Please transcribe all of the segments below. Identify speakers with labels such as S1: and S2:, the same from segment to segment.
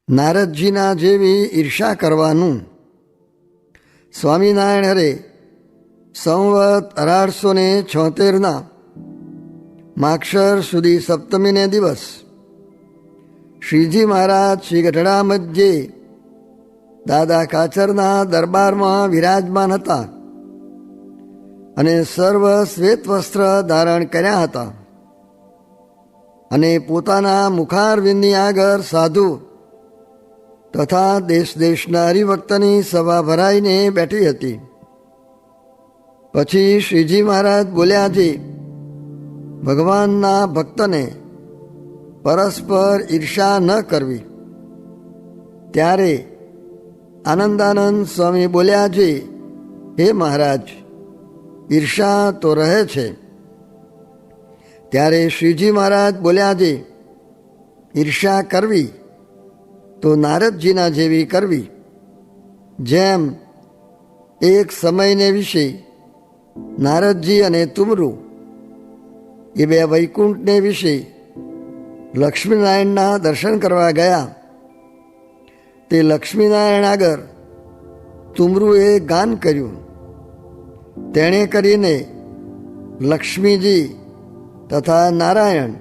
S1: નારદજીના જેવી ઈર્ષા કરવાનું. સ્વામિનારાયણ હરે સંવત 1876 માક્ષર સુધી સપ્તમીને દિવસ શ્રીજી મહારાજ શ્રી ગઢડા મધ્યે દાદા કાચરના દરબારમાં વિરાજમાન હતા અને સર્વ શ્વેત વસ્ત્ર ધારણ કર્યા હતા અને પોતાના મુખારવિંદની આગળ સાધુ તથા દેશ દેશના હરિભક્તની સભા ભરાઈને બેઠી હતી. પછી શ્રીજી મહારાજ બોલ્યા છે, ભગવાનના ભક્તને પરસ્પર ઈર્ષા ન કરવી. ત્યારે આનંદાનંદ સ્વામી બોલ્યા છે, હે મહારાજ, ઈર્ષા તો રહે છે. ત્યારે શ્રીજી મહારાજ બોલ્યા છે, ઈર્ષા કરવી તો નારદજીના જેવી કરવી. જેમ એક સમયને વિશે નારદજી અને તુમરું એ બે વૈકુંઠને વિશે લક્ષ્મીનારાયણના દર્શન કરવા ગયા. તે લક્ષ્મીનારાયણ આગળ તુમરુએ ગાન કર્યું. તેણે કરીને લક્ષ્મીજી તથા નારાયણ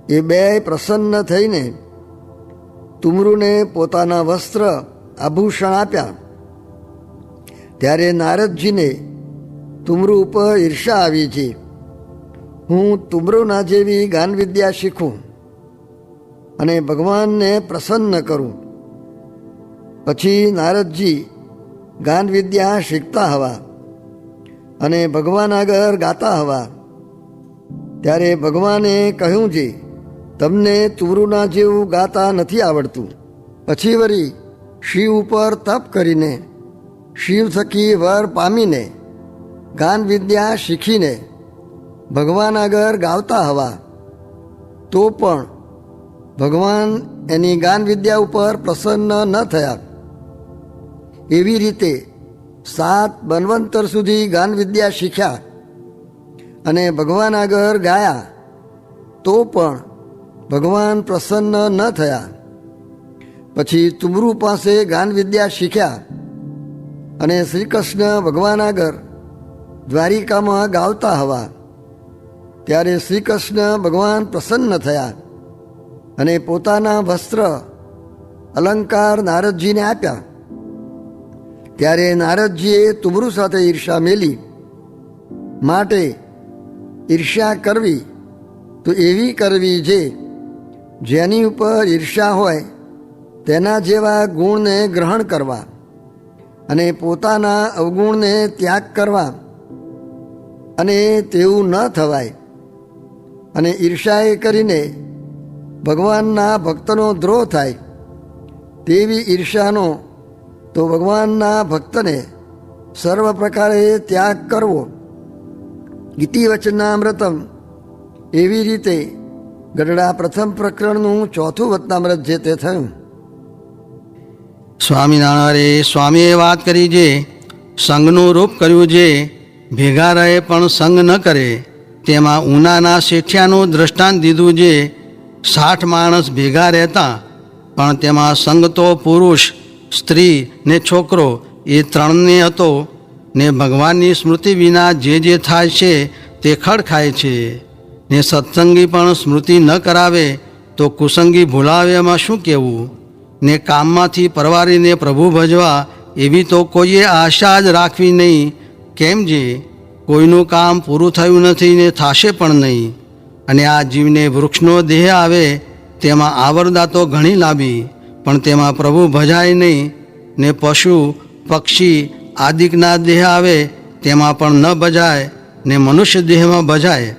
S1: એ બે પ્રસન્ન થઈને તુમરુને પોતાના વસ્ત્ર આભૂષણ આપ્યા. ત્યારે નારદજીને તુમરુ ઉપર ઈર્ષા આવી છે. હું તુમરુના જેવી ગાન વિદ્યા શીખું અને ભગવાનને પ્રસન્ન કરું. પછી નારદજી ગાન વિદ્યા શીખતા હવા અને ભગવાન આગળ ગાતા હવા. ત્યારે ભગવાને કહ્યું છે, તમને તુમરુના જેવું ગાતા નથી આવડતું. પછી વળી શિવ ઉપર તપ કરીને શિવ થકી વર પામીને ગાન વિદ્યા શીખીને ભગવાન આગળ ગાવતા હવા. તો પણ ભગવાન એની ગાન વિદ્યા ઉપર પ્રસન્ન ન થયા. એવી રીતે 7 મન્વંતર સુધી ગાન વિદ્યા શીખ્યા અને ભગવાન આગળ ગાયા. તો પણ ભગવાન પ્રસન્ન ન થયા. પછી તુમરુ પાસે ગાન વિદ્યા શીખ્યા અને શ્રી કૃષ્ણ ભગવાન આગળ દ્વારિકામાં ગાવતા હવા. ત્યારે શ્રી કૃષ્ણ ભગવાન પ્રસન્ન થયા અને પોતાના વસ્ત્ર અલંકાર નારદજીને આપ્યા. ત્યારે નારદજીએ તુમરુ સાથે ઈર્ષા મેલી. માટે ઈર્ષા કરવી તો એવી કરવી છે જેની ઉપર ઈર્ષા હોય તેના જેવા ગુણને ગ્રહણ કરવા અને પોતાના અવગુણને ત્યાગ કરવા. અને તેવું ન થવાય. અને ઈર્ષાએ કરીને ભગવાનના ભક્તનો દ્રોહ થાય. તેવી ઈર્ષાનો તો ભગવાનના ભક્તને સર્વ પ્રકારે ત્યાગ કરવો. ગીતિ વચનામૃતમ એવી રીતે ગઢડા પ્રથમ પ્રકરણનું 4થું વચનામૃત જે તે થયું.
S2: સ્વામિનારાયણ સ્વામીએ વાત કરી છે, સંઘનું રૂપ કર્યું છે. ભેગા રહે પણ સંગ ન કરે. તેમાં ઉનાના શેઠિયાનું દ્રષ્ટાંત દીધું છે. 60 માણસ ભેગા રહેતા, પણ તેમાં સંગ તો પુરુષ, સ્ત્રી ને છોકરો એ 3ને હતો. ને ભગવાનની સ્મૃતિ વિના જે થાય છે તે ખડ ખાય છે. ને સત્સંગી પણ સ્મૃતિ ન કરાવે તો કુસંગી ભૂલાવે એમાં શું કહેવું. ને કામમાંથી પરવારીને પ્રભુ ભજવા એવી તો કોઈએ આશા જ રાખવી નહીં. કેમ જે કોઈનું કામ પૂરું થયું નથી ને થશે પણ નહીં. અને આ જીવને વૃક્ષનો દેહ આવે તેમાં આવરદા તો ઘણી લાંબી, પણ તેમાં પ્રભુ ભજાય નહીં. ને પશુ પક્ષી આદિકના દેહ આવે તેમાં પણ ન ભજાય. ને મનુષ્ય દેહમાં ભજાય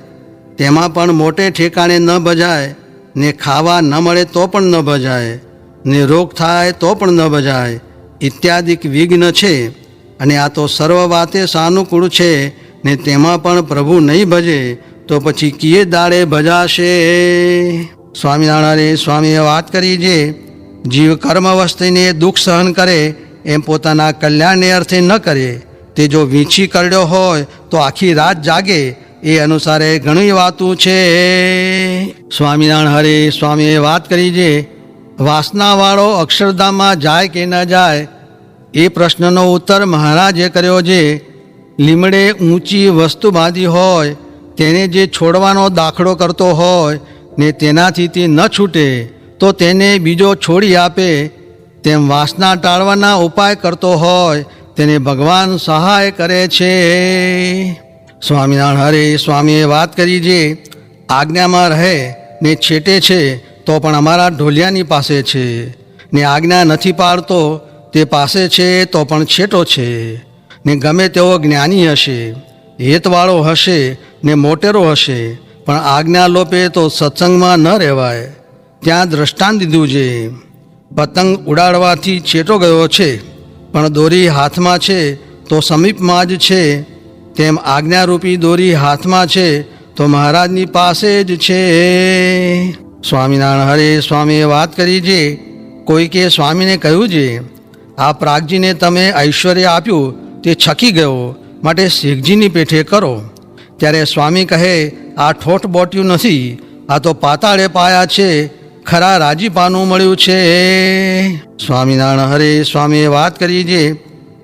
S2: તેમાં પણ મોટે ઠેકાણે ન ભજાય. ને ખાવા ન મળે તો પણ ન ભજાય. ને રોગ થાય તો પણ ન ભજાય. ઇત્યાદિક વિઘ્ન છે. અને આ તો સર્વ વાતે સાનુકૂળ છે. ને તેમાં પણ પ્રભુ નહીં ભજે તો પછી કિયે દાડે ભજાશે. સ્વામિનારાયણ સ્વામીએ વાત કરી છે, જીવ કર્મ વસ્તીને દુઃખ સહન કરે એમ પોતાના કલ્યાણને અર્થે ન કરે. તે જો વીંછી કરડ્યો હોય તો આખી રાત જાગે. એ અનુસારે ઘણી વાતું છે. સ્વામિનારાયણ હરે સ્વામીએ વાત કરી છે, વાસનાવાળો અક્ષરધામમાં જાય કે ન જાય એ પ્રશ્નનો ઉત્તર મહારાજે કર્યો છે. લીમડે ઊંચી વસ્તુ બાંધી હોય તેને જે છોડવાનો દાખલો કરતો હોય ને તેનાથી તે ન છૂટે તો તેને બીજો છોડી આપે, તેમ વાસના ટાળવાના ઉપાય કરતો હોય તેને ભગવાન સહાય કરે છે. સ્વામિનારાયણ હરે સ્વામીએ વાત કરી છે, આજ્ઞામાં રહે ને છેટે છે તો પણ અમારા ઢોલિયાની પાસે છે, ને આજ્ઞા નથી પાળતો તે પાસે છે તો પણ છેટો છે. ને ગમે તેવો જ્ઞાની હશે, હેતવાળો હશે ને મોટેરો હશે, પણ આજ્ઞા લોપે તો સત્સંગમાં ન રહેવાય. ત્યાં દ્રષ્ટાંત દીધું છે, પતંગ ઉડાડવાથી છેટો ગયો છે પણ દોરી હાથમાં છે તો સમીપમાં જ છે, તેમ આજ્ઞારૂપી દોરી હાથમાં છે તો મહારાજની પાસે જ છે. સ્વામિનારાયણ હરે સ્વામીએ વાત કરી છે, કોઈકે સ્વામીને કહ્યું છે, આ પ્રાગજીને તમે ઐશ્વર્ય આપ્યું તે છકી ગયો, માટે શેખજીની પેઠે કરો. ત્યારે સ્વામી કહે, આ ઠોઠ બોટ્યું નથી, આ તો પાતાળે પાયા છે, ખરા રાજીપાનું મળ્યું છે. સ્વામિનારાયણ હરે સ્વામીએ વાત કરી છે,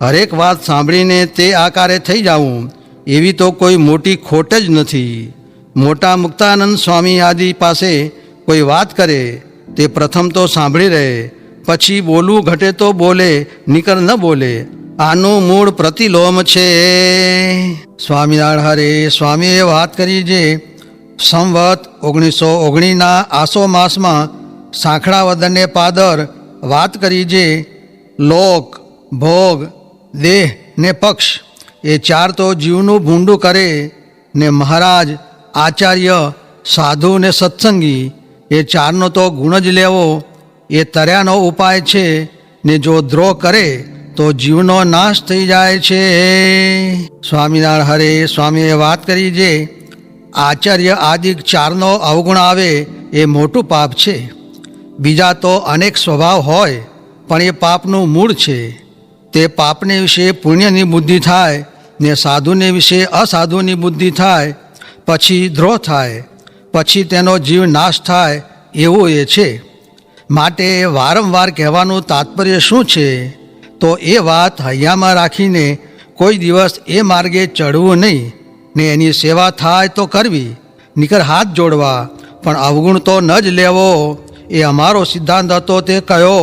S2: હરેક વાત સાંભળીને તે આકારે થઈ જવું એવી તો કોઈ મોટી ખોટ જ નથી. મોટા મુક્તાનંદ સ્વામી આદિ પાસે કોઈ વાત કરે તે પ્રથમ તો સાંભળી રહે, પછી બોલવું ઘટે તો બોલે, નીકર ન બોલે. આનું મૂળ પ્રતિલોમ છે. સ્વામિનારાયણ હરે સ્વામીએ વાત કરી છે, સંવત 1919ના આસો માસમાં સાંખડા વદને પાદર વાત કરી છે, લોક, ભોગ, દેહ ને પક્ષ એ ચાર તો જીવનું ભૂંડું કરે, ને મહારાજ, આચાર્ય, સાધુ ને સત્સંગી એ ચારનો તો ગુણ જ લેવો એ તર્યાનો ઉપાય છે, ને જો દ્રોહ કરે તો જીવનો નાશ થઈ જાય છે. સ્વામિનારાયણ હરે સ્વામીએ વાત કરી છે, આચાર્ય આદિક ચારનો અવગુણ આવે એ મોટું પાપ છે. બીજા તો અનેક સ્વભાવ હોય પણ એ પાપનું મૂળ છે. તે પાપને વિશે પુણ્યની બુદ્ધિ થાય ને સાધુને વિશે અસાધુની બુદ્ધિ થાય, પછી દ્રોહ થાય, પછી તેનો જીવ નાશ થાય એવું એ છે. માટે વારંવાર કહેવાનું તાત્પર્ય શું છે, તો એ વાત હૈયામાં રાખીને કોઈ દિવસ એ માર્ગે ચડવું નહીં, ને એની સેવા થાય તો કરવી, નીકર હાથ જોડવા, પણ અવગુણ તો ન જ લેવો. એ અમારો સિદ્ધાંત હતો તે કયો,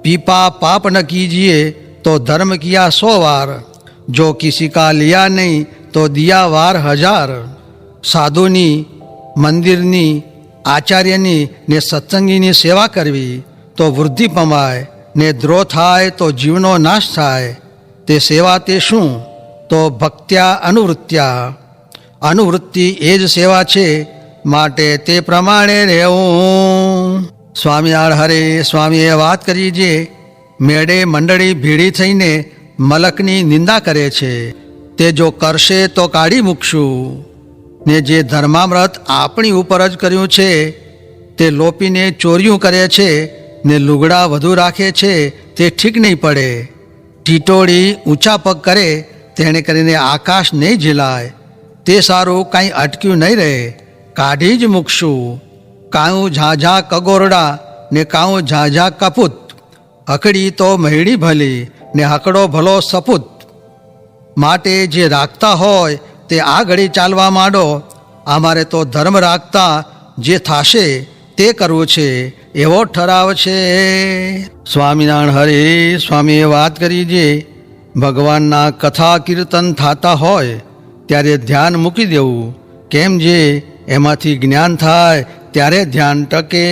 S2: પીપા પાપ ન કીજીએ તો ધર્મ કિયા 100 વાર, જો કિસી કા લિયા નહીં તો દિયા વાર 1000. સાધુની, મંદિરની, આચાર્યની ને સત્સંગીની સેવા કરવી તો વૃદ્ધિ પમાય, ને દ્રોહ થાય તો જીવનો નાશ થાય. તે સેવા તે શું, તો ભક્ત્યા અનુવૃત્ત્યા, અનુવૃત્તિ એ જ સેવા છે, માટે તે પ્રમાણે રહેવું. સ્વામિનારાયણ હરે સ્વામીએ વાત કરી છે, મેળે મંડળી ભેળી થઈને મલકની નિંદા કરે છે, તે જો કરશે તો કાઢી મૂકશું. ને જે ધર્મામૃત આપણી ઉપર જ કર્યું છે તે લોપીને ચોર્યું કરે છે, ને લુગડા વધુ રાખે છે તે ઠીક નહીં પડે. ટીટોળી ઊંચા પગ કરે તેણે કરીને આકાશ નહીં ઝીલાય, તે સારું કાંઈ અટક્યું નહીં રહે, કાઢી જ મૂકશું. કાયું ઝાઝા કગોરડા ને કાયું ઝાઝા કપૂત, હકડી તો મહેડી ભલી ને હકડો ભલો સપૂત. માટે જે રાખતા હોય તે આ ઘડી ચાલવા માંડો, અમારે તો ધર્મ રાખતા જે થાશે તે કરવું છે એવો ઠરાવ છે. સ્વામિનારાયણ હરે સ્વામીએ વાત કરી છે, ભગવાનના કથા કીર્તન થતા હોય ત્યારે ધ્યાન મૂકી દેવું, કેમ જે એમાંથી જ્ઞાન થાય ત્યારે ધ્યાન ટકે.